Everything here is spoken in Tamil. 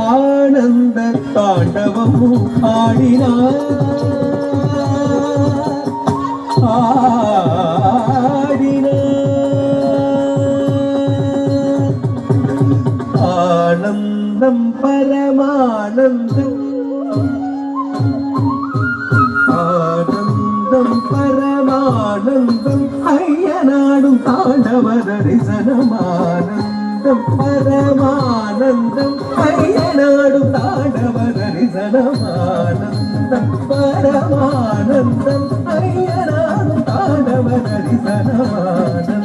ஆனந்த தாண்டவம் ஆடினார் ஆனந்தம் பரமானந்தம் ஆனந்தம் பரமானந்தம் ஐயனாடும் தாண்டவ தரிசனமானந்தம் பரமானந்தம் ஐயனாடும் தாண்டவ தரிசனமானந்தம் பரமானந்தம் ஐயனாடும் தாண்டவ தரிசனமானந்தம்